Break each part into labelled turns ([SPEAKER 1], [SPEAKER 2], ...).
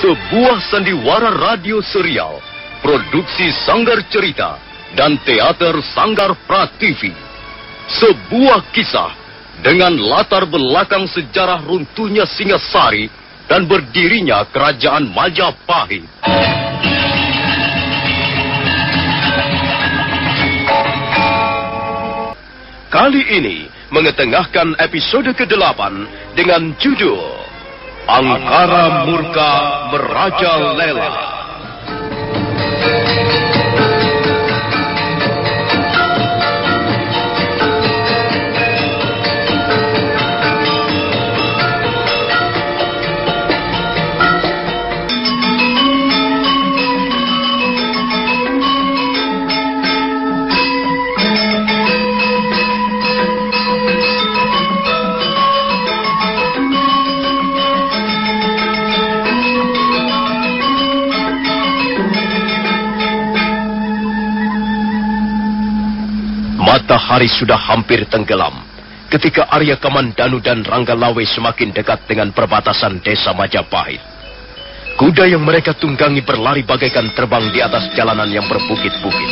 [SPEAKER 1] Sebuah sandiwara radio serial, produksi Sanggar Cerita dan teater Sanggar Prativi. Sebuah kisah dengan latar belakang sejarah runtuhnya Singasari dan berdirinya Kerajaan Majapahit. Kali ini mengetengahkan episode ke-8 dengan judul Angkara Murka Merajalela. Matahari sudah hampir tenggelam ketika Arya Kamandanu dan Ranggalawe semakin dekat dengan perbatasan desa Majapahit. Kuda yang mereka tunggangi berlari bagaikan terbang di atas jalanan yang berbukit-bukit.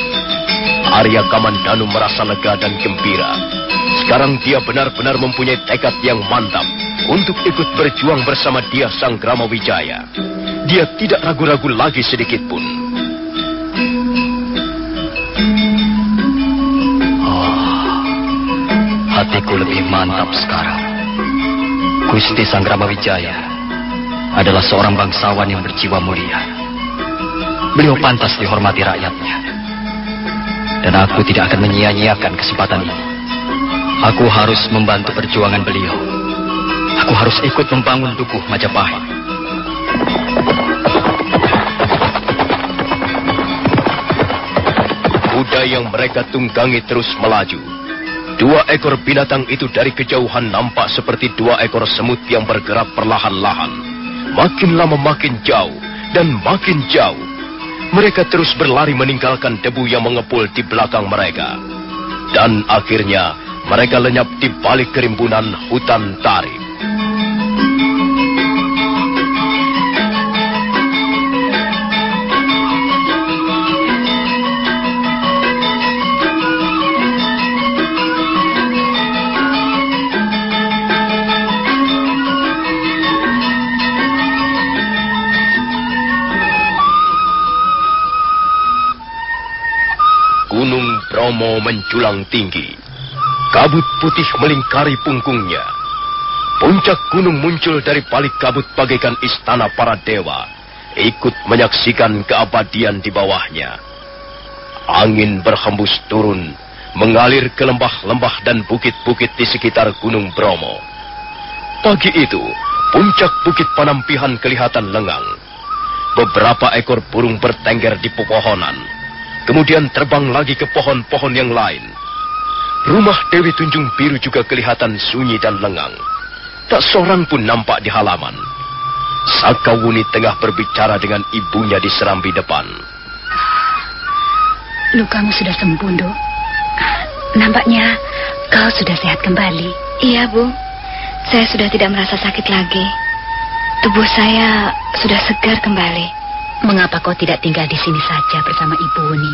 [SPEAKER 1] Arya Kamandanu merasa lega dan gembira. Sekarang dia benar-benar mempunyai tekad yang mantap untuk ikut berjuang bersama dia Sang Gramawijaya. Dia tidak ragu-ragu lagi sedikit pun.
[SPEAKER 2] Hatiku lebih mantap sekarang. Gusti Sang Gramawijaya adalah seorang bangsawan yang berjiwa mulia. Beliau pantas dihormati rakyatnya. Dan aku tidak akan menyia-nyiakan kesempatan ini. Aku harus membantu perjuangan beliau. Aku harus ikut membangun dukuh Majapahit.
[SPEAKER 1] Kuda yang mereka tunggangi terus melaju. Dua ekor binatang itu dari kejauhan nampak seperti dua ekor semut yang bergerak perlahan-lahan. Makin lama makin jauh dan makin jauh. Mereka terus berlari meninggalkan debu yang mengepul di belakang mereka. Dan akhirnya mereka lenyap di balik kerimbunan hutan tarik. Gunung Bromo menjulang tinggi. Kabut putih melingkari punggungnya. Puncak gunung muncul dari balik kabut bagaikan istana para dewa, ikut menyaksikan keabadian di bawahnya. Angin berhembus turun, mengalir ke lembah-lembah dan bukit-bukit di sekitar Gunung Bromo. Pagi itu, puncak Bukit Panampihan kelihatan lengang. Beberapa ekor burung bertengger di pepohonan. Kemudian terbang lagi ke pohon-pohon yang lain. Rumah Dewi Tunjung Biru juga kelihatan sunyi dan lengang. Tak seorang pun nampak di halaman. Sakawuni tengah berbicara dengan ibunya di serambi depan.
[SPEAKER 3] Lukamu sudah sembuh, Nduk. Nampaknya kau sudah sehat kembali.
[SPEAKER 4] Iya, Bu. Saya sudah tidak merasa sakit lagi. Tubuh saya sudah segar kembali.
[SPEAKER 3] Mengapa kau tidak tinggal di sini saja bersama Ibu Wuni?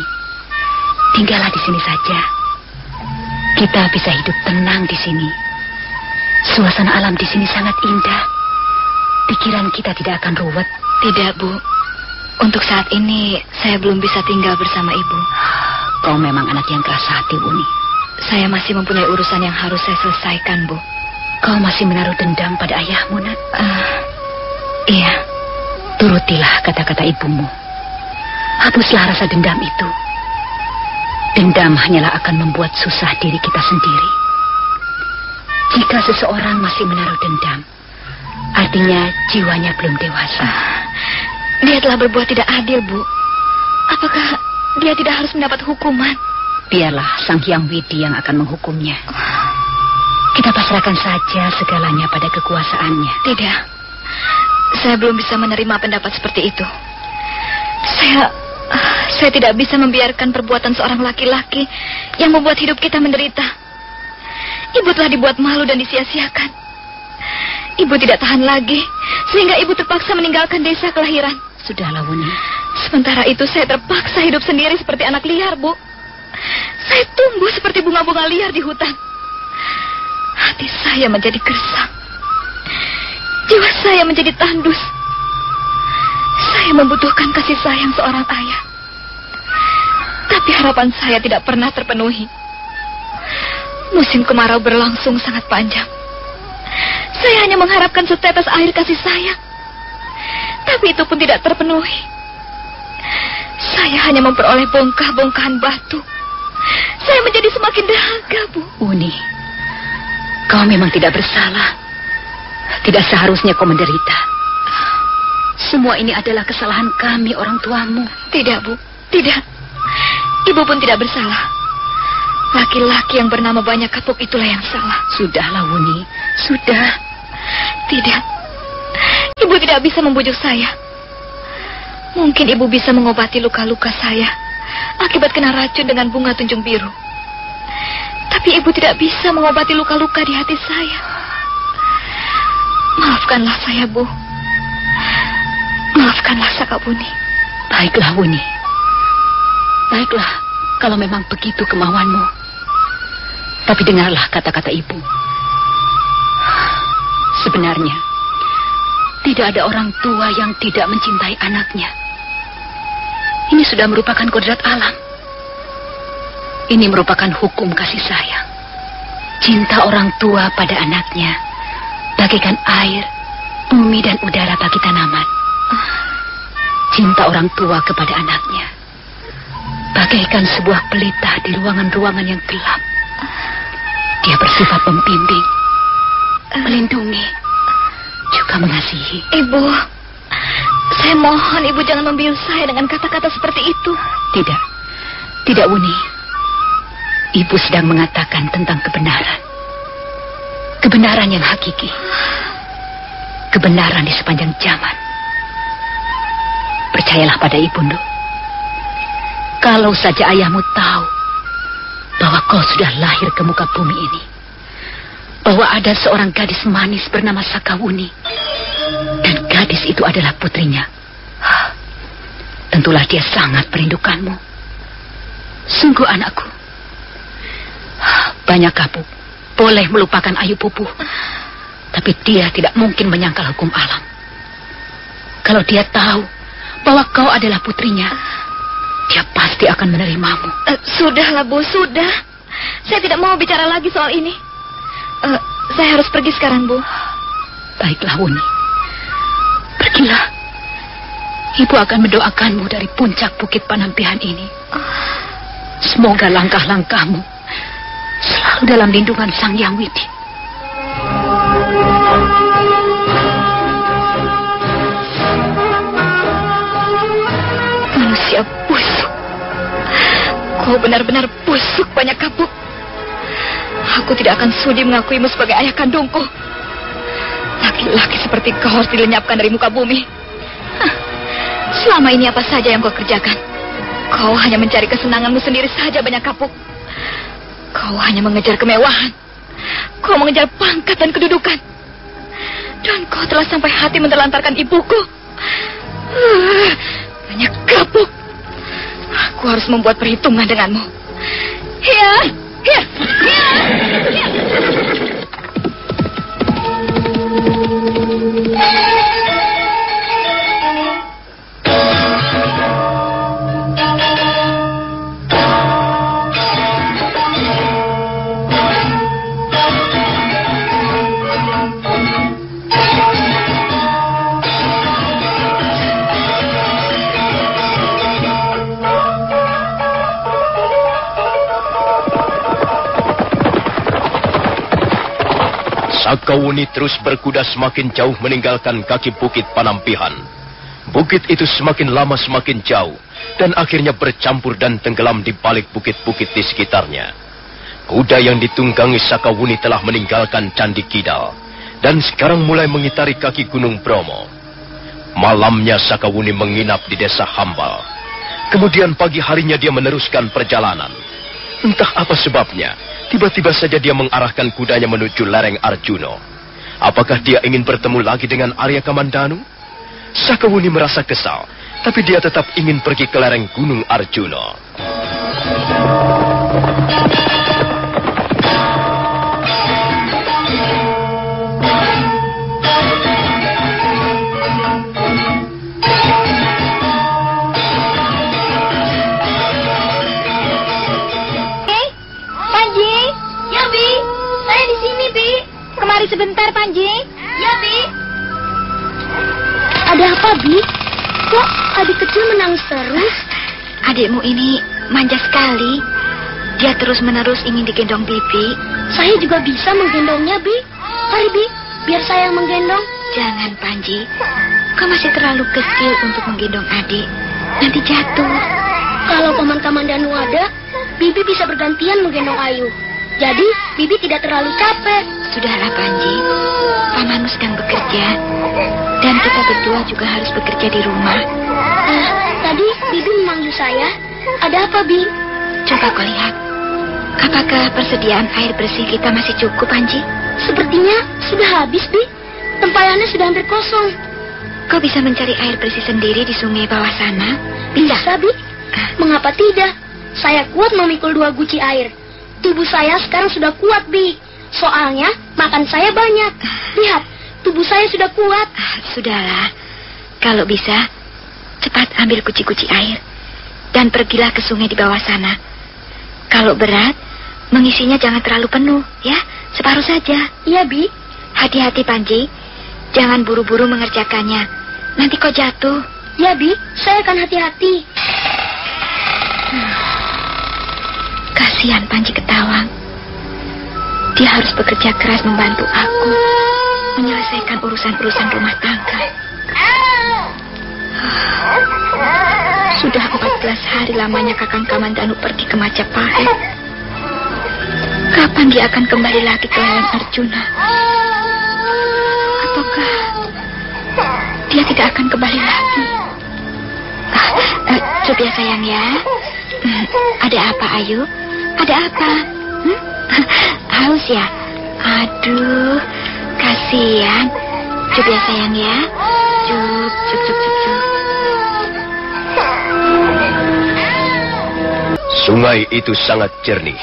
[SPEAKER 3] Tinggallah di sini saja. Kita bisa hidup tenang di sini. Suasana alam di sini sangat indah. Pikiran kita tidak akan ruwet.
[SPEAKER 4] Tidak, Bu. Untuk saat ini, saya belum bisa tinggal bersama Ibu.
[SPEAKER 3] Kau memang anak yang keras hati, Wuni.
[SPEAKER 4] Saya masih mempunyai urusan yang harus saya selesaikan, Bu.
[SPEAKER 3] Kau masih menaruh dendam pada ayahmu, Nat?
[SPEAKER 4] Iya.
[SPEAKER 3] Turutilah kata-kata ibumu. Hapuslah rasa dendam itu. Dendam hanyalah akan membuat susah diri kita sendiri. Jika seseorang masih menaruh dendam, artinya jiwanya belum dewasa.
[SPEAKER 4] Dia telah berbuat tidak adil, Bu. Apakah dia tidak harus mendapat hukuman?
[SPEAKER 3] Biarlah Sang Hyang Widi yang akan menghukumnya. Kita pasrahkan saja segalanya pada kekuasaannya.
[SPEAKER 4] Tidak. Saya belum bisa menerima pendapat seperti itu. Saya tidak bisa membiarkan perbuatan seorang laki-laki yang membuat hidup kita menderita. Ibu telah dibuat malu dan disia-siakan. Ibu tidak tahan lagi, sehingga ibu terpaksa meninggalkan desa kelahiran.
[SPEAKER 3] Sudahlah, Wuni.
[SPEAKER 4] Sementara itu saya terpaksa hidup sendiri seperti anak liar, Bu. Saya tumbuh seperti bunga-bunga liar di hutan. Hati saya menjadi gersang. Jiwa saya menjadi tandus. Saya membutuhkan kasih sayang seorang ayah. Tapi harapan saya tidak pernah terpenuhi. Musim kemarau berlangsung sangat panjang. Saya hanya mengharapkan setetes air kasih sayang. Tapi itu pun tidak terpenuhi. Saya hanya memperoleh bongkah-bongkahan batu. Saya menjadi semakin dahaga, Bu.
[SPEAKER 3] Uni, kau memang tidak bersalah. Tidak seharusnya kau menderita. Semua ini adalah kesalahan kami, orang tuamu.
[SPEAKER 4] Tidak, Bu. Tidak. Ibu pun tidak bersalah. Laki-laki yang bernama Banyak Kapuk itulah yang salah.
[SPEAKER 3] Sudahlah, Wuni. Sudah.
[SPEAKER 4] Tidak. Ibu tidak bisa membujuk saya. Mungkin ibu bisa mengobati luka-luka saya akibat kena racun dengan bunga tunjung biru. Tapi ibu tidak bisa mengobati luka-luka di hati saya. Maafkanlah saya, Bu. Maafkanlah Sakabuni.
[SPEAKER 3] Baiklah, Wuni. Baiklah, kalau memang begitu kemauanmu. Tapi dengarlah kata-kata ibu. Sebenarnya, tidak ada orang tua yang tidak mencintai anaknya. Ini sudah merupakan kodrat alam. Ini merupakan hukum kasih sayang. Cinta orang tua pada anaknya bagaikan air, bumi dan udara bagi tanaman. Cinta orang tua kepada anaknya bagaikan sebuah pelita di ruangan-ruangan yang gelap. Dia bersifat membimbing, melindungi, juga mengasihi.
[SPEAKER 4] Ibu, saya mohon ibu jangan membius saya dengan kata-kata seperti itu.
[SPEAKER 3] Tidak, tidak, Wuni. Ibu sedang mengatakan tentang kebenaran. Kebenaran yang hakiki. Kebenaran di sepanjang zaman. Percayalah pada ibu, Nduk. Kalau saja ayahmu tahu bahwa kau sudah lahir ke muka bumi ini, bahwa ada seorang gadis manis bernama Sakawuni, dan gadis itu adalah putrinya, tentulah dia sangat merindukanmu. Sungguh anakku, Banyak Kapuk boleh melupakan Ayu Pupuh, tapi dia tidak mungkin menyangkal hukum alam. Kalau dia tahu bahwa kau adalah putrinya, dia pasti akan menerimamu.
[SPEAKER 4] Sudahlah, Bu, sudah. Saya tidak mau bicara lagi soal ini. Saya harus pergi sekarang, Bu.
[SPEAKER 3] Baiklah, Wuni. Pergilah. Ibu akan mendoakanmu dari puncak Bukit Panampihan ini. Semoga langkah-langkahmu selalu dalam lindungan Sang Hyang Widi.
[SPEAKER 4] Manusia busuk. Kau benar-benar busuk, Banyak Kapuk. Aku tidak akan sudi mengakuimu sebagai ayah kandungku. Laki-laki seperti kau harus dilenyapkan dari muka bumi. Selama ini apa saja yang kau kerjakan? Kau hanya mencari kesenanganmu sendiri saja, Banyak Kapuk. Kau hanya mengejar kemewahan. Kau mengejar pangkat dan kedudukan. Dan kau telah sampai hati menterlantarkan ibuku. Banyak Kapuk. Aku harus membuat perhitungan denganmu. Ya.
[SPEAKER 1] Sakawuni terus berkuda semakin jauh meninggalkan kaki Bukit Panampihan. Bukit itu semakin lama semakin jauh dan akhirnya bercampur dan tenggelam di balik bukit-bukit di sekitarnya. Kuda yang ditunggangi Sakawuni telah meninggalkan Candi Kidal dan sekarang mulai mengitari kaki Gunung Bromo. Malamnya Sakawuni menginap di desa Hambal. Kemudian pagi harinya dia meneruskan perjalanan. Entah apa sebabnya, tiba-tiba saja dia mengarahkan kudanya menuju lereng Arjuno. Apakah dia ingin bertemu lagi dengan Arya Kamandanu? Sakawuni merasa kesal, tapi dia tetap ingin pergi ke lereng Gunung Arjuna.
[SPEAKER 4] Kemari sebentar, Panji.
[SPEAKER 5] Ya, Bi. Ada apa, Bi? Kok adik kecil menangis terus?
[SPEAKER 4] Adikmu ini manja sekali. Dia terus-menerus ingin digendong Bibi.
[SPEAKER 5] Saya juga bisa menggendongnya, Bi. Mari, Bi, biar saya yang menggendong.
[SPEAKER 4] Jangan, Panji. Kau masih terlalu kecil untuk menggendong adik. Nanti jatuh.
[SPEAKER 5] Kalau Paman Kamandanu ada, Bibi bisa bergantian menggendong Ayu. Jadi, Bibi tidak terlalu capek.
[SPEAKER 4] Sudahlah, Panji. Pamanmu sedang bekerja. Dan kita berdua juga harus bekerja di rumah.
[SPEAKER 5] Tadi Bibi memanggil saya. Ada apa, Bi?
[SPEAKER 4] Coba kau lihat. Apakah persediaan air bersih kita masih cukup, Panji?
[SPEAKER 5] Sepertinya sudah habis, Bi. Tempayannya sudah hampir kosong.
[SPEAKER 4] Kau bisa mencari air bersih sendiri di sungai bawah sana?
[SPEAKER 5] Bisa, Bi. Mengapa tidak? Saya kuat memikul 2 guci air. Tubuh saya sekarang sudah kuat, Bi. Soalnya makan saya banyak. Lihat, tubuh saya sudah kuat.
[SPEAKER 4] Sudahlah. Kalau bisa, cepat ambil guci-guci air. Dan pergilah ke sungai di bawah sana. Kalau berat, mengisinya jangan terlalu penuh, ya. Separuh saja.
[SPEAKER 5] Iya, Bi.
[SPEAKER 4] Hati-hati, Panji. Jangan buru-buru mengerjakannya. Nanti kau jatuh.
[SPEAKER 5] Ya, Bi. Saya akan hati-hati.
[SPEAKER 4] Kasihan Panji Ketawang. Dia harus bekerja keras membantu aku menyelesaikan urusan-urusan rumah tangga. Sudah 14 hari lamanya Kakang Kamandanu pergi ke Majapahit. Kapan dia akan kembali lagi ke lereng Arjuna? Ataukah dia tidak akan kembali lagi? Coba ya, sayang ya. Ada apa, Ayu? Ada apa? Haus ya? Aduh, kasihan. Coba ya, sayang ya. Cuk, cuk, cuk, cuk, cuk.
[SPEAKER 1] Sungai itu sangat jernih.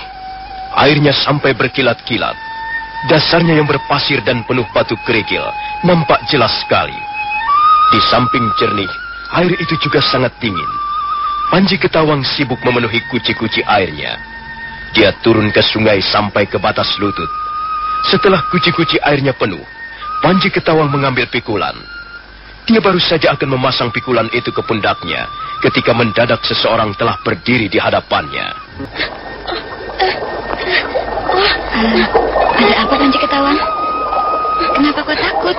[SPEAKER 1] Airnya sampai berkilat-kilat. Dasarnya yang berpasir dan penuh batu kerikil nampak jelas sekali. Di samping jernih, air itu juga sangat dingin. Panji Ketawang sibuk memenuhi guci-guci airnya. Dia turun ke sungai sampai ke batas lutut. Setelah guci-guci airnya penuh, Panji Ketawang mengambil pikulan. Dia baru saja akan memasang pikulan itu ke pundaknya ketika mendadak seseorang telah berdiri di hadapannya.
[SPEAKER 4] Ada apa, Panji Ketawang? Kenapa kau takut?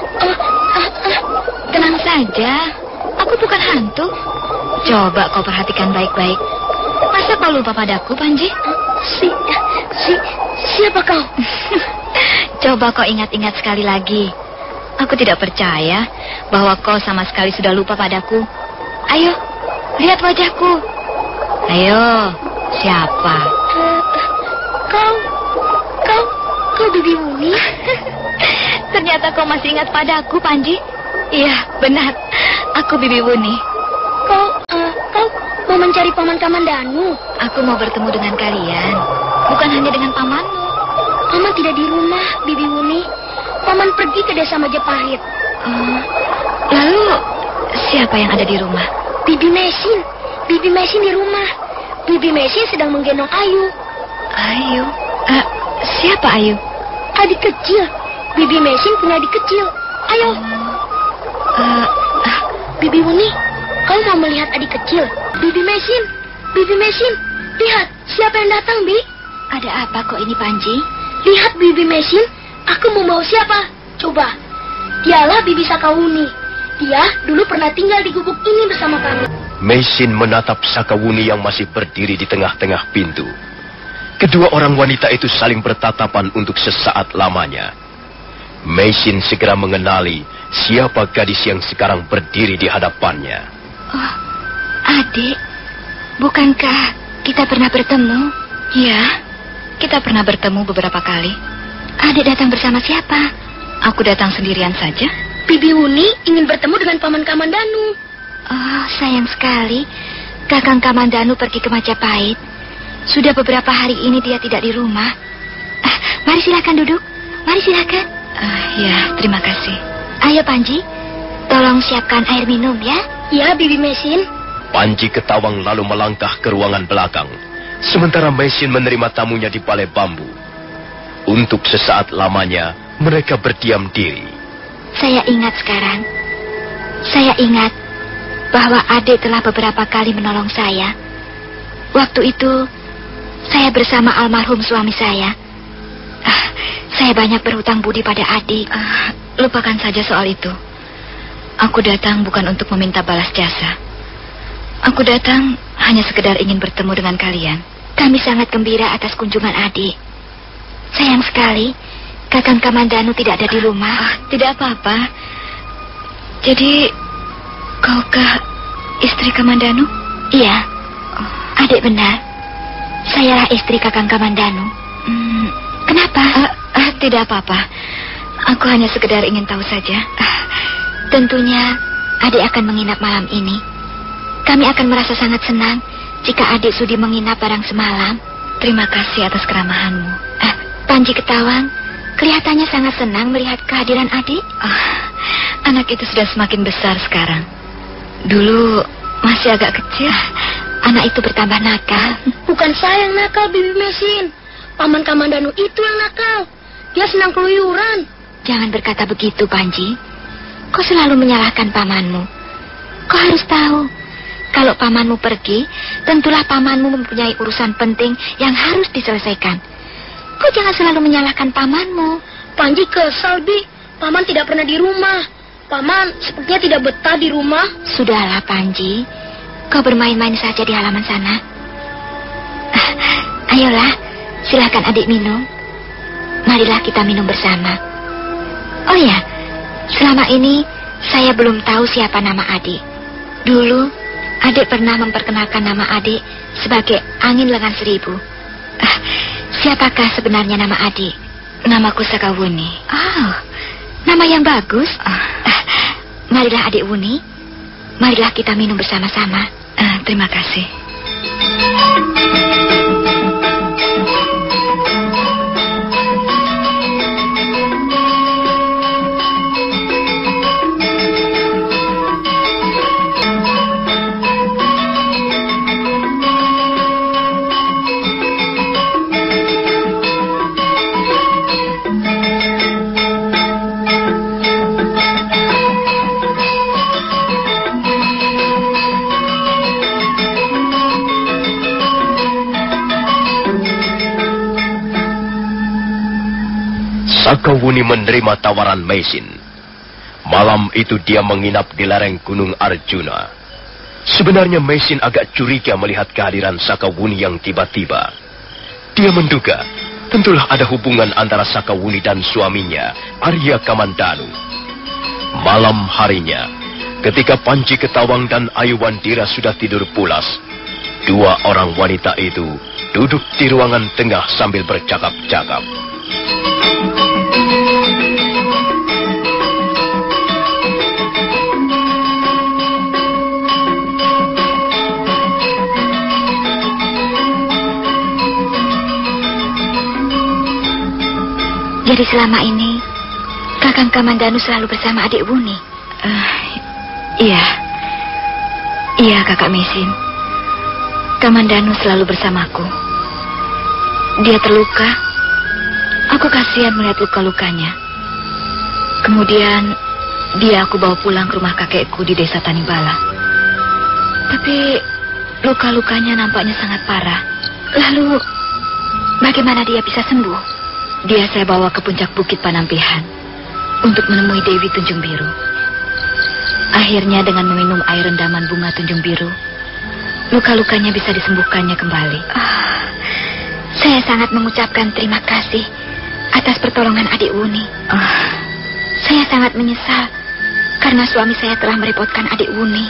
[SPEAKER 4] Tenang saja. Aku bukan hantu. Coba kau perhatikan baik-baik. Masa kau lupa padaku, Panji?
[SPEAKER 5] Siapa kau?
[SPEAKER 4] Coba kau ingat-ingat sekali lagi. Aku tidak percaya bahwa kau sama sekali sudah lupa padaku. Ayo, lihat wajahku. Ayo, siapa?
[SPEAKER 5] Kau Bibi Wuni?
[SPEAKER 4] Ternyata kau masih ingat padaku, Panji. Iya, benar. Aku Bibi Wuni.
[SPEAKER 5] Kau mau mencari Paman Kamandanu?
[SPEAKER 4] Aku mau bertemu dengan kalian. Bukan hanya dengan pamanmu.
[SPEAKER 5] Paman tidak di rumah, Bibi Wuni. Paman pergi ke desa Majapahit.
[SPEAKER 4] Lalu, siapa yang ada di rumah?
[SPEAKER 5] Bibi Mesin. Bibi Mesin di rumah. Bibi Mesin sedang menggendong Ayu.
[SPEAKER 4] Ayu? Siapa Ayu?
[SPEAKER 5] Adik kecil. Bibi Mesin punya adik kecil. Ayo. Bibi Wuni, kau mau melihat adik kecil? Bibi Mesin. Bibi Mesin. Lihat, siapa yang datang, Bi?
[SPEAKER 4] Ada apa kok ini, Panji?
[SPEAKER 5] Lihat, Bibi Mesin. Aku membawa siapa? Coba. Dialah Bibi Sakawuni. Dia dulu pernah tinggal di gubuk ini bersama kami.
[SPEAKER 1] Mesin menatap Sakawuni yang masih berdiri di tengah-tengah pintu. Kedua orang wanita itu saling bertatapan untuk sesaat lamanya. Mesin segera mengenali siapa gadis yang sekarang berdiri di hadapannya.
[SPEAKER 4] Oh, adik. Bukankah kita pernah bertemu? Ya, kita pernah bertemu beberapa kali. Adik datang bersama siapa? Aku datang sendirian saja.
[SPEAKER 5] Bibi Wuni ingin bertemu dengan Paman Kamandanu.
[SPEAKER 4] Oh, sayang sekali. Kakang Kamandanu pergi ke Majapahit. Sudah beberapa hari ini dia tidak di rumah. Mari silakan duduk. Mari silakan. Ya, terima kasih. Ayo Panji, tolong siapkan air minum ya.
[SPEAKER 5] Ya, Bibi Mesin.
[SPEAKER 1] Panji Ketawang lalu melangkah ke ruangan belakang, sementara Mesin menerima tamunya di balai bambu. Untuk sesaat lamanya, mereka berdiam diri.
[SPEAKER 4] Saya ingat sekarang. Saya ingat bahwa adik telah beberapa kali menolong saya. Waktu itu, saya bersama almarhum suami saya. Saya banyak berhutang budi pada adik. Lupakan saja soal itu. Aku datang bukan untuk meminta balas jasa. Aku datang hanya sekedar ingin bertemu dengan kalian. Kami sangat gembira atas kunjungan adik. Sayang sekali, Kakang Kamandanu tidak ada di rumah. Tidak apa-apa. Jadi, kaukah istri Kamandanu? Iya, adik benar. Sayalah istri Kakang Kamandanu. Kenapa? Tidak apa-apa. Aku hanya sekedar ingin tahu saja. Tentunya adik akan menginap malam ini. Kami akan merasa sangat senang jika adik sudi menginap barang semalam. Terima kasih atas keramahanmu. Panji Ketawang, kelihatannya sangat senang melihat kehadiran adik. Anak itu sudah semakin besar sekarang. Dulu masih agak kecil. Anak itu bertambah nakal.
[SPEAKER 5] Bukan saya yang nakal, Bibi Mesin. Paman Kamandanu itu yang nakal. Dia senang keluyuran.
[SPEAKER 4] Jangan berkata begitu, Panji. Kau selalu menyalahkan pamanmu. Kau harus tahu, kalau pamanmu pergi, tentulah pamanmu mempunyai urusan penting yang harus diselesaikan. Kau jangan selalu menyalahkan pamanmu.
[SPEAKER 5] Panji kesal, Bi. Paman tidak pernah di rumah. Paman sepertinya tidak betah di rumah.
[SPEAKER 4] Sudahlah, Panji. Kau bermain-main saja di halaman sana. Ayolah, silakan adik minum. Marilah kita minum bersama. Oh ya, selama ini saya belum tahu siapa nama adik. Dulu, adik pernah memperkenalkan nama adik sebagai Angin Lengan Seribu. Siapakah sebenarnya nama adik? Namaku Sakawuni. Oh, nama yang bagus. Marilah adik Wuni. Marilah kita minum bersama-sama. Terima kasih.
[SPEAKER 1] Sakawuni menerima tawaran Mesin. Malam itu dia menginap di lereng Gunung Arjuna. Sebenarnya Mesin agak curiga melihat kehadiran Sakawuni yang tiba-tiba. Dia menduga, tentulah ada hubungan antara Sakawuni dan suaminya, Arya Kamandanu. Malam harinya, ketika Panji Ketawang dan Ayu Wandira sudah tidur pulas, dua orang wanita itu duduk di ruangan tengah sambil bercakap-cakap.
[SPEAKER 4] Jadi selama ini, Kakang Kamandanu selalu bersama adik Wuni? Iya. Iya, Kakak Mesin. Kamandanu selalu bersamaku. Dia terluka. Aku kasihan melihat luka-lukanya. Kemudian, dia aku bawa pulang ke rumah kakekku di desa Tanibala. Tapi, luka-lukanya nampaknya sangat parah. Lalu, bagaimana dia bisa sembuh? Dia saya bawa ke puncak Bukit Panampihan untuk menemui Dewi Tunjung Biru. Akhirnya dengan meminum air rendaman bunga Tunjung Biru, luka-lukanya bisa disembuhkannya kembali. Saya sangat mengucapkan terima kasih atas pertolongan adik Wuni. Saya sangat menyesal karena suami saya telah merepotkan adik Wuni.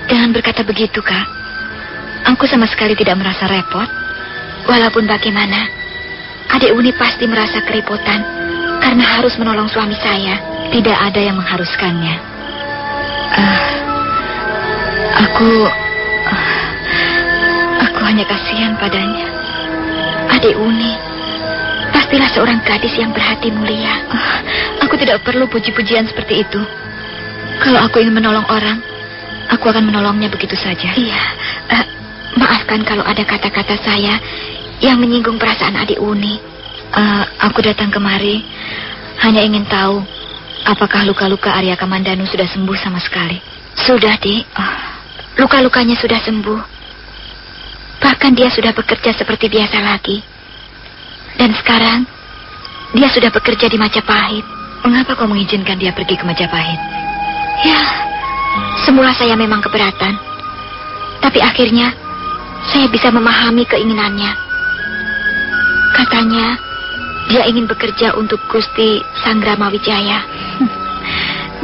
[SPEAKER 4] Jangan berkata begitu, Kak. Aku sama sekali tidak merasa repot. Walaupun bagaimana, adik Wuni pasti merasa kerepotan Karena harus menolong suami saya.
[SPEAKER 3] Tidak ada yang mengharuskannya. Aku hanya kasihan padanya.
[SPEAKER 4] Adik Uni, pastilah seorang gadis yang berhati mulia.
[SPEAKER 3] Aku tidak perlu puji-pujian seperti itu. Kalau aku ingin menolong orang, aku akan menolongnya begitu saja.
[SPEAKER 4] Iya, maafkan kalau ada kata-kata saya yang menyinggung perasaan adik Uni.
[SPEAKER 3] Aku datang kemari hanya ingin tahu apakah luka-luka Arya Kamandanu sudah sembuh sama sekali.
[SPEAKER 4] Sudah, Dik. Luka-lukanya sudah sembuh. Bahkan dia sudah bekerja seperti biasa lagi. Dan sekarang dia sudah bekerja di Majapahit.
[SPEAKER 3] Mengapa kau mengizinkan dia pergi ke Majapahit?
[SPEAKER 4] Ya, semula saya memang keberatan. Tapi akhirnya saya bisa memahami keinginannya. Katanya dia ingin bekerja untuk Gusti Sangramawijaya.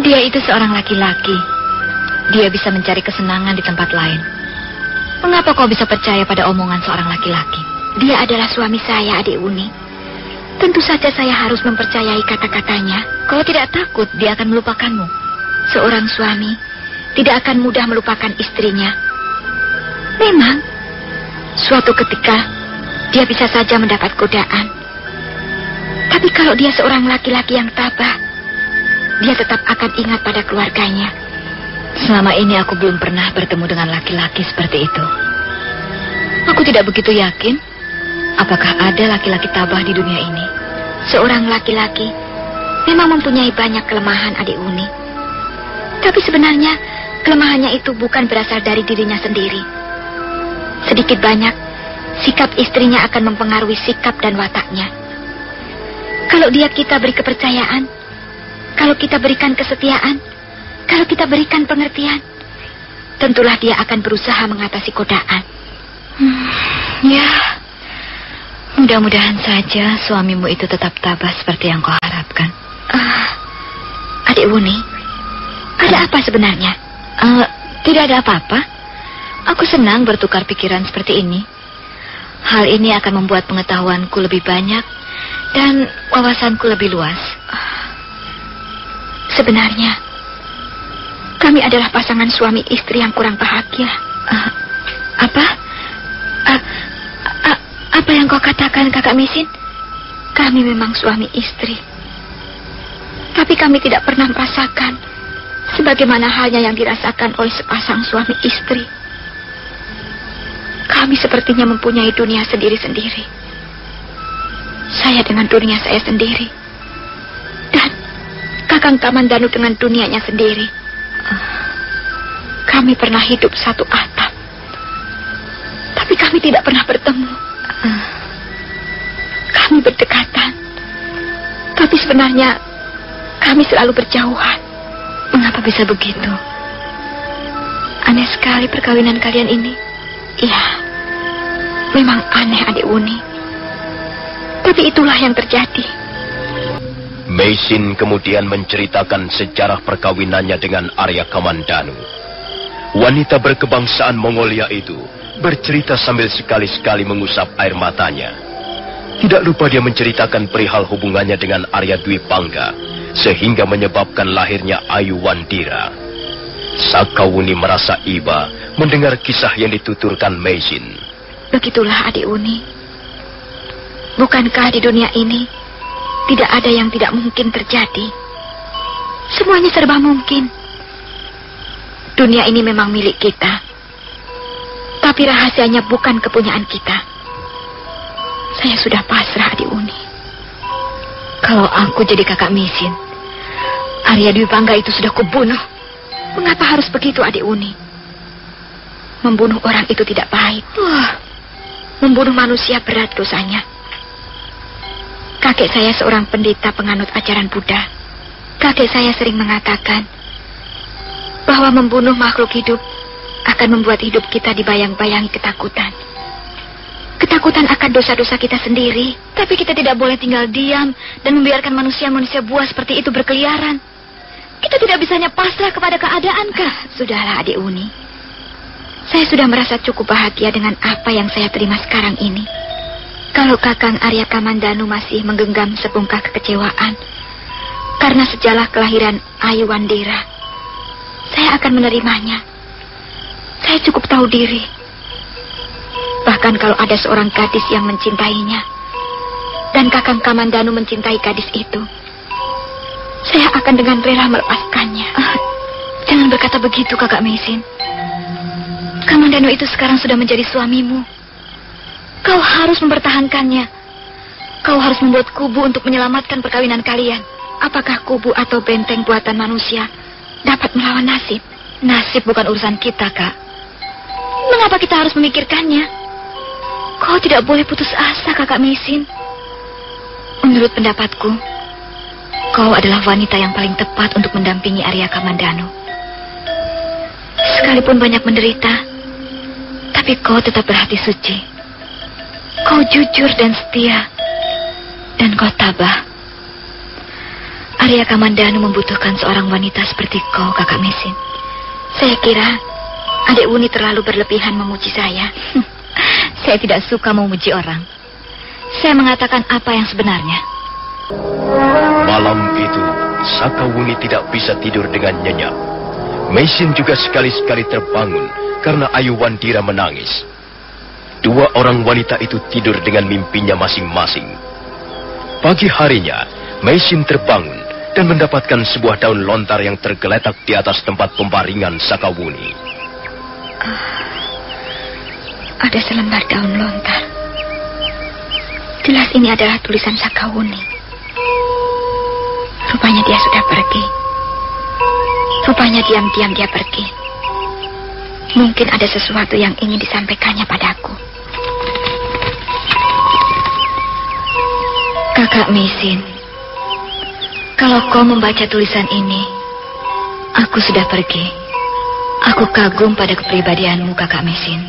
[SPEAKER 3] Dia itu seorang laki-laki. Dia bisa mencari kesenangan di tempat lain. Mengapa kau bisa percaya pada omongan seorang laki-laki?
[SPEAKER 4] Dia adalah suami saya, Adik Uni. Tentu saja saya harus mempercayai kata-katanya.
[SPEAKER 3] Kau tidak takut dia akan melupakanmu?
[SPEAKER 4] Seorang suami tidak akan mudah melupakan istrinya. Memang, suatu ketika dia bisa saja mendapat godaan. Tapi kalau dia seorang laki-laki yang tabah, dia tetap akan ingat pada keluarganya.
[SPEAKER 3] Selama ini aku belum pernah bertemu dengan laki-laki seperti itu. Aku tidak begitu yakin apakah ada laki-laki tabah di dunia ini.
[SPEAKER 4] Seorang laki-laki memang mempunyai banyak kelemahan, Adik Uni. Tapi sebenarnya kelemahannya itu bukan berasal dari dirinya sendiri. Sedikit banyak, sikap istrinya akan mempengaruhi sikap dan wataknya. Kalau kita beri kepercayaan, kalau kita berikan kesetiaan, kalau kita berikan pengertian, tentulah dia akan berusaha mengatasi godaan.
[SPEAKER 3] Ya, mudah-mudahan saja suamimu itu tetap tabah seperti yang kau harapkan.
[SPEAKER 4] Adik Wuni, ada apa sebenarnya?
[SPEAKER 3] Tidak ada apa-apa. Aku senang bertukar pikiran seperti ini. Hal ini akan membuat pengetahuanku lebih banyak dan wawasanku lebih luas.
[SPEAKER 4] Sebenarnya, kami adalah pasangan suami istri yang kurang bahagia.
[SPEAKER 3] Apa?
[SPEAKER 4] Apa yang kau katakan, Kakak Misin? Kami memang suami istri. Tapi kami tidak pernah merasakan sebagaimana halnya yang dirasakan oleh sepasang suami istri. Kami sepertinya mempunyai dunia sendiri-sendiri. Saya dengan dunia saya sendiri. Dan Kakang Kamandanu dengan dunianya sendiri. Kami pernah hidup satu atap. Tapi kami tidak pernah bertemu. Kami berdekatan. Tapi sebenarnya kami selalu berjauhan.
[SPEAKER 3] Mengapa bisa begitu?
[SPEAKER 4] Aneh sekali perkawinan kalian ini. Iya, memang aneh, Adik Wuni. Tapi itulah yang terjadi.
[SPEAKER 1] Meisin kemudian menceritakan sejarah perkawinannya dengan Arya Kamandanu. Wanita berkebangsaan Mongolia itu bercerita sambil sekali-sekali mengusap air matanya. Tidak lupa dia menceritakan perihal hubungannya dengan Arya Dwi Pangga, sehingga menyebabkan lahirnya Ayu Wandira. Sakawuni merasa iba mendengar kisah yang dituturkan Meisin.
[SPEAKER 4] Begitulah, Adik Uni. Bukankah di dunia ini tidak ada yang tidak mungkin terjadi? Semuanya serba mungkin. Dunia ini memang milik kita. Tapi rahasianya bukan kepunyaan kita. Saya sudah pasrah, Adik Uni.
[SPEAKER 3] Kalau aku jadi kakak Misin, Arya Dwi Pangga itu sudah kubunuh.
[SPEAKER 4] Mengapa harus begitu, Adik Uni? Membunuh orang itu tidak baik. Membunuh manusia berat dosanya. Kakek saya seorang pendeta penganut ajaran Buddha. Kakek saya sering mengatakan bahwa membunuh makhluk hidup akan membuat hidup kita dibayang-bayangi ketakutan. Ketakutan akan dosa-dosa kita sendiri.
[SPEAKER 3] Tapi kita tidak boleh tinggal diam dan membiarkan manusia-manusia buas seperti itu berkeliaran. Kita tidak bisanya pasrah kepada keadaan, kah?
[SPEAKER 4] Sudahlah, Adik Uni. Saya sudah merasa cukup bahagia dengan apa yang saya terima sekarang ini. Kalau Kakang Arya Kamandanu masih menggenggam sebungkah kekecewaan karena sejarah kelahiran Ayu Wandira, saya akan menerimanya. Saya cukup tahu diri. Bahkan kalau ada seorang gadis yang mencintainya dan Kakang Kamandanu mencintai gadis itu, saya akan dengan rela melepaskannya. Jangan berkata begitu, Kakak Mesin. Kamandanu itu sekarang sudah menjadi suamimu. Kau harus mempertahankannya. Kau harus membuat kubu untuk menyelamatkan perkawinan kalian. Apakah kubu atau benteng buatan manusia dapat melawan nasib? Nasib bukan urusan kita, Kak. Mengapa kita harus memikirkannya? Kau tidak boleh putus asa, Kakak Mesin. Menurut pendapatku, kau adalah wanita yang paling tepat untuk mendampingi Arya Kamandanu. Sekalipun banyak menderita, tapi kau tetap berhati suci. Kau jujur dan setia, dan kau tabah. Arya Kamandanu membutuhkan seorang wanita seperti kau, Kakak Mesin. Saya kira adik Wuni terlalu berlebihan memuji saya. Saya tidak suka memuji orang. Saya mengatakan apa yang sebenarnya.
[SPEAKER 1] Malam itu, Saka Wuni tidak bisa tidur dengan nyenyak. Mesin juga sekali-sekali terbangun karena Ayu Wandira menangis. Dua orang wanita itu tidur dengan mimpinya masing-masing. Pagi harinya, Mesin terbangun dan mendapatkan sebuah daun lontar yang tergeletak di atas tempat pembaringan Saka Wuni.
[SPEAKER 4] Ada selembar daun lontar. Jelas ini adalah tulisan Saka Wuni. Rupanya dia sudah pergi. Rupanya diam-diam dia pergi. Mungkin ada sesuatu yang ingin disampaikannya padaku. Kakak Mesin, kalau kau membaca tulisan ini, aku sudah pergi. Aku kagum pada kepribadianmu, Kakak Mesin.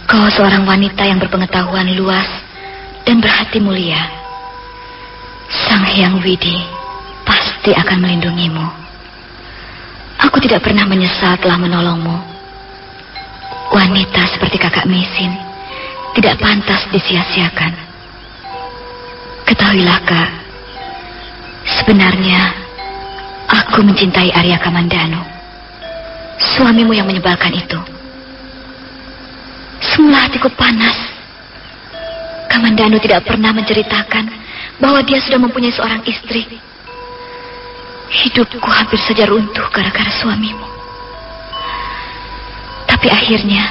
[SPEAKER 4] Kau seorang wanita yang berpengetahuan luas dan berhati mulia. Sang Hyang Widi pasti akan melindungimu. Aku tidak pernah menyesal telah menolongmu. Wanita seperti Kakak Mesin tidak pantas disia-siakan. Ketahuilah, Kak, sebenarnya aku mencintai Arya Kamandanu, suamimu yang menyebalkan itu. Semula hatiku panas. Kamandanu tidak pernah menceritakan bahwa dia sudah mempunyai seorang istri. Hidupku hampir saja runtuh gara-gara suamimu. Tapi akhirnya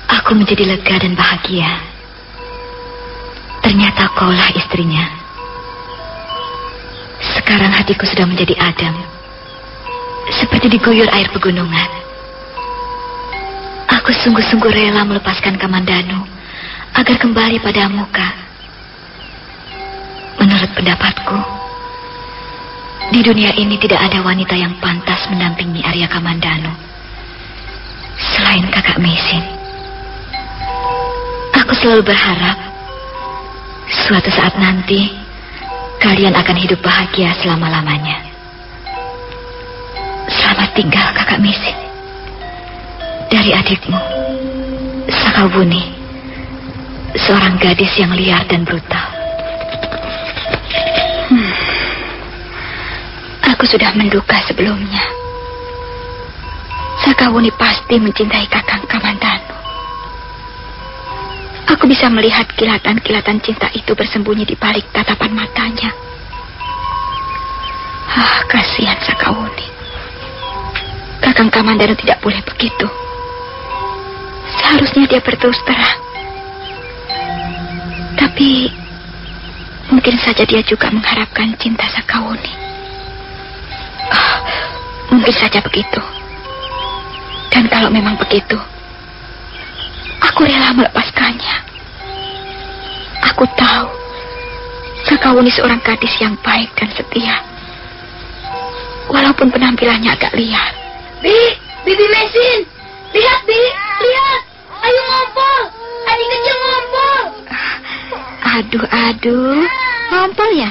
[SPEAKER 4] aku menjadi lega dan bahagia. Ternyata kaulah istrinya. Sekarang hatiku sudah menjadi adem, seperti diguyur air pegunungan. Aku sungguh-sungguh rela melepaskan Kamandanu agar kembali padamu, Kak. Menurut pendapatku, di dunia ini tidak ada wanita yang pantas mendampingi Arya Kamandanu selain Kakak Mesin. Aku selalu berharap suatu saat nanti kalian akan hidup bahagia selama-lamanya. Selamat tinggal, Kakak Mesin. Dari adikmu, Saka Wuni, seorang gadis yang liar dan brutal. Aku sudah menduga sebelumnya. Saka Wuni pasti mencintai Kakang Kamandanu. Aku bisa melihat kilatan-kilatan cinta itu bersembunyi di balik tatapan matanya. Kasihan Saka Wuni. Kakang Kamandanu tidak boleh begitu. Seharusnya dia berterus terang. Tapi mungkin saja dia juga mengharapkan cinta Saka Wuni. Mungkin saja begitu. Dan kalau memang begitu, aku rela melepaskannya. Aku tahu Saka Wuni seorang gadis yang baik dan setia, walaupun penampilannya agak liar.
[SPEAKER 5] Bibi Mesin, lihat Bi, lihat, ayo ngompol, adik kecil ngompol.
[SPEAKER 4] Aduh, ngompol ya?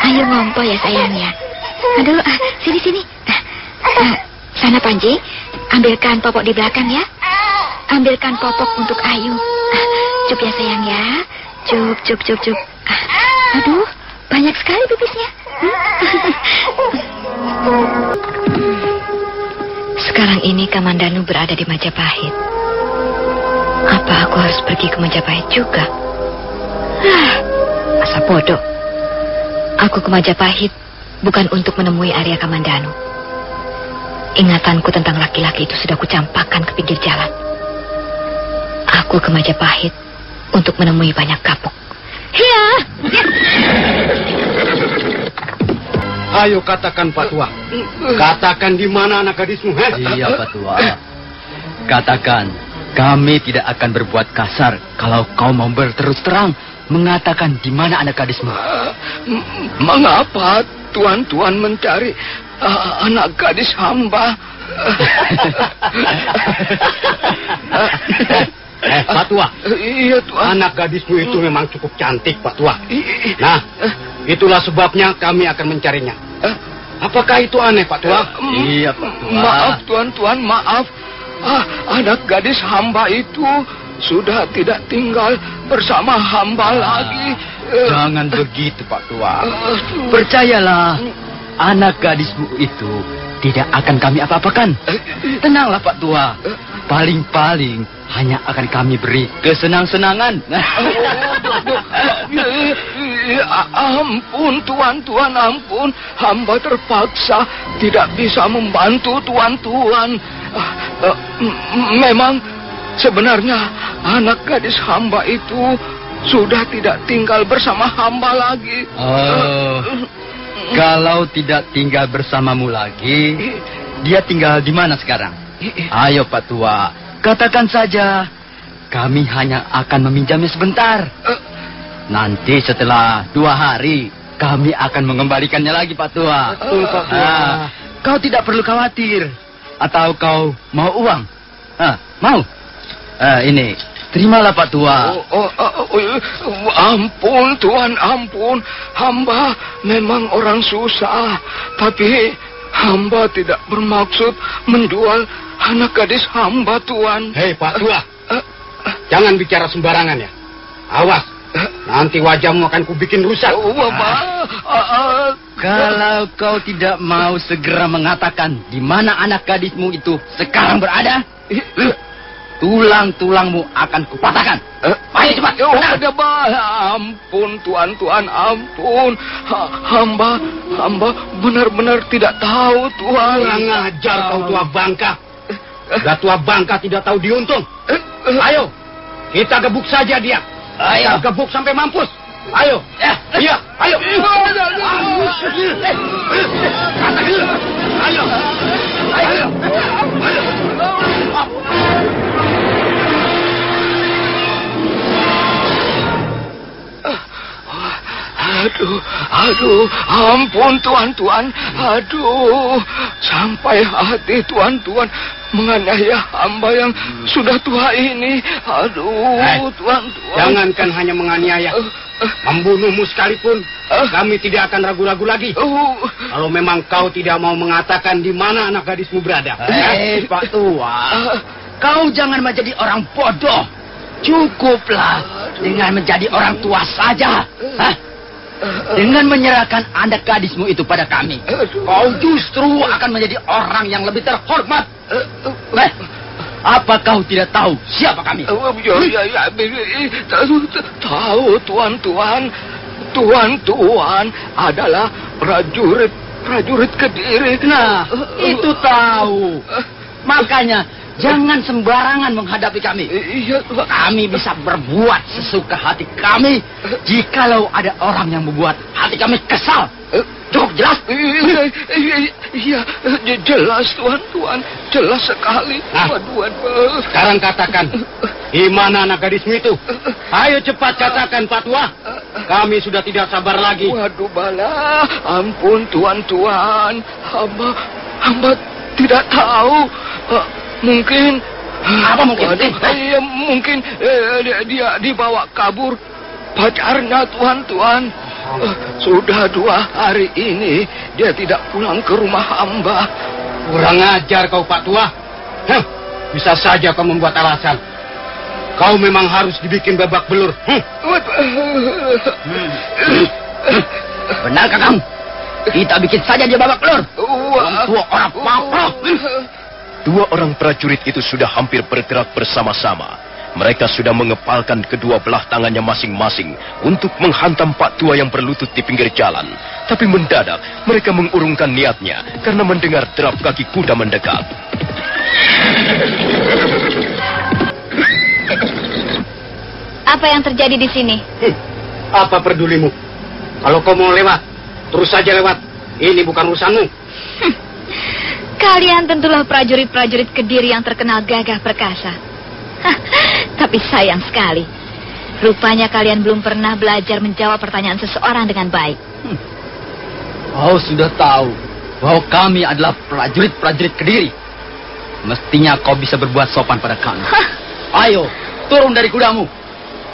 [SPEAKER 4] Ayo ngompol ya sayang ya. Aduh, sini. Sana Panji, ambilkan popok di belakang ya. Ambilkan popok untuk Ayu. Cup ya sayang ya. Cup. Aduh, banyak sekali pipisnya. Sekarang ini Kamandanu berada di Majapahit. Apa aku harus pergi ke Majapahit juga? Masa bodoh. Aku ke Majapahit bukan untuk menemui Arya Kamandanu. Ingatanku tentang laki-laki itu sudah kucampakkan ke pinggir jalan. Aku ke Majapahit untuk menemui banyak kapuk. Ya.
[SPEAKER 6] Ayo katakan Pak Tua. Katakan di mana anak gadismu,
[SPEAKER 2] Iya Pak Tua. Katakan, kami tidak akan berbuat kasar kalau kau mau berterus terang mengatakan di mana anak gadismu.
[SPEAKER 1] Mengapa tuan-tuan mencari anak gadis hamba?
[SPEAKER 6] Pak Tua.
[SPEAKER 1] Iya Tuan.
[SPEAKER 6] Anak gadismu itu memang cukup cantik, Pak Tua. Nah, itulah sebabnya kami akan mencarinya. Apakah itu aneh, Pak Tua?
[SPEAKER 2] Iya Pak Tua.
[SPEAKER 1] Maaf tuan-tuan, maaf. Anak gadis hamba itu sudah tidak tinggal bersama hamba lagi.
[SPEAKER 2] Jangan begitu Pak Tua. Percayalah, anak gadismu itu tidak akan kami apa-apakan. Tenanglah Pak Tua. Paling-paling hanya akan kami beri kesenang-senangan.
[SPEAKER 1] Ampun tuan-tuan, ampun. Hamba terpaksa tidak bisa membantu tuan-tuan. Memang sebenarnya anak gadis hamba itu sudah tidak tinggal bersama hamba lagi.
[SPEAKER 2] Kalau tidak tinggal bersamamu lagi, dia tinggal di mana sekarang? Ayo Pak Tua, katakan saja. Kami hanya akan meminjamnya sebentar. Nanti setelah 2 hari, kami akan mengembalikannya lagi Pak Tua.
[SPEAKER 6] Betul Pak Tua.
[SPEAKER 2] Kau tidak perlu khawatir. Atau kau mau uang? Mau? Ini, terimalah Pak Tua.
[SPEAKER 1] Ampun Tuan, ampun. Hamba memang orang susah. Tapi hamba tidak bermaksud menjual anak gadis hamba Tuan.
[SPEAKER 6] Hei Pak Tua. Jangan bicara sembarangan ya. Awas. Nanti wajahmu akan kubikin rusak.
[SPEAKER 2] Kalau kau tidak mau segera mengatakan di mana anak gadismu itu sekarang berada, tulang-tulangmu akan kupatahkan. Ayo cepat.
[SPEAKER 1] Ampun Tuan, ampun. Hamba benar-benar tidak tahu Tuan.
[SPEAKER 6] Kurang ajar kau tua bangka. Sudah tua bangka tidak tahu diuntung. Ayo, kita gebuk saja dia. Ayo, gebuk sampai mampus. Ayo. Iya, ayo. Ayo.
[SPEAKER 1] Aduh, ampun Tuan. Aduh, sampai hati Tuan menganiaya hamba yang sudah tua ini. Aduh, Tuan.
[SPEAKER 6] Jangankan hanya menganiaya, membunuhmu sekalipun, kami tidak akan ragu-ragu lagi. Kalau memang kau tidak mau mengatakan di mana anak gadismu berada.
[SPEAKER 2] Pak Tua, kau jangan menjadi orang bodoh. Cukuplah dengan menjadi orang tua saja. Dengan menyerahkan anak gadismu itu pada kami, kau justru akan menjadi orang yang lebih terhormat. Apa kau tidak tahu siapa kami?
[SPEAKER 1] Ya, tahu Tuan. Tuan adalah prajurit Kediri.
[SPEAKER 2] Nah, itu tahu. Makanya jangan sembarangan menghadapi kami. Kami bisa berbuat sesuka hati kami jikalau ada orang yang membuat hati kami kesal. Cukup jelas?
[SPEAKER 1] Iya, jelas Tuan. Jelas sekali.
[SPEAKER 6] Sekarang katakan, di mana anak gadismu itu? Ayo cepat katakan Pak Tua. Kami sudah tidak sabar lagi.
[SPEAKER 1] Waduh bala, ampun Tuan. Hamba tidak tahu. Mungkin mungkin dia dibawa kabur pacarnya Tuan. Sudah 2 hari ini dia tidak pulang ke rumah hamba.
[SPEAKER 6] Kurang ajar kau Pak Tua. Bisa saja kau membuat alasan. Kau memang harus dibikin babak belur.
[SPEAKER 2] Benar, Kakang. Kita bikin saja dia babak belur. Dua orang papa.
[SPEAKER 1] Dua orang prajurit itu sudah hampir bergerak bersama-sama. Mereka sudah mengepalkan kedua belah tangannya masing-masing untuk menghantam Pak Tua yang berlutut di pinggir jalan. Tapi mendadak mereka mengurungkan niatnya karena mendengar derap kaki kuda mendekat.
[SPEAKER 4] Apa yang terjadi di sini?
[SPEAKER 6] Apa pedulimu? Kalau kau mau lewat, terus saja lewat. Ini bukan urusanmu.
[SPEAKER 4] Kalian tentulah prajurit-prajurit Kediri yang terkenal gagah perkasa. Tapi sayang sekali, rupanya kalian belum pernah belajar menjawab pertanyaan seseorang dengan baik.
[SPEAKER 2] Kau sudah tahu bahwa kami adalah prajurit-prajurit Kediri. Mestinya kau bisa berbuat sopan pada kami. Ayo, turun dari kudamu.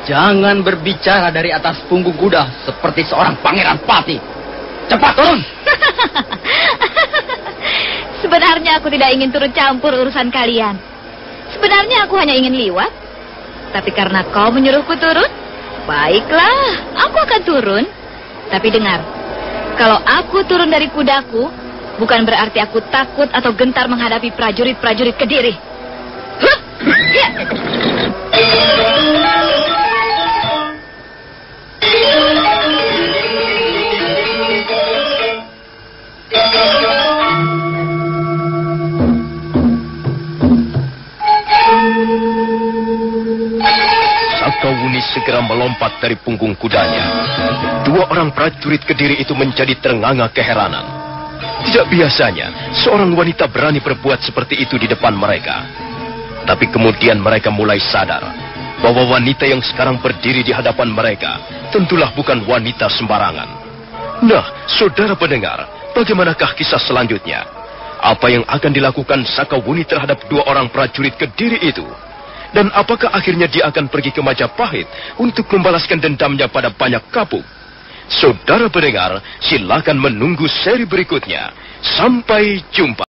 [SPEAKER 2] Jangan berbicara dari atas punggung kuda seperti seorang pangeran pati. Cepat turun.
[SPEAKER 4] Sebenarnya aku tidak ingin turut campur urusan kalian. Sebenarnya aku hanya ingin liwat. Tapi karena kau menyuruhku turun, baiklah, aku akan turun. Tapi dengar, kalau aku turun dari kudaku, bukan berarti aku takut atau gentar menghadapi prajurit-prajurit Kediri. Ya.
[SPEAKER 1] Sakawuni segera melompat dari punggung kudanya. Dua orang prajurit Kediri itu menjadi ternganga keheranan. Tidak biasanya seorang wanita berani berbuat seperti itu di depan mereka. Tapi kemudian mereka mulai sadar bahwa wanita yang sekarang berdiri di hadapan mereka tentulah bukan wanita sembarangan. Nah, saudara pendengar, bagaimanakah kisah selanjutnya? Apa yang akan dilakukan Sakawuni terhadap dua orang prajurit Kediri itu? Dan apakah akhirnya dia akan pergi ke Majapahit untuk membalaskan dendamnya pada Banyak Kapuk? Saudara pendengar, silakan menunggu seri berikutnya. Sampai jumpa.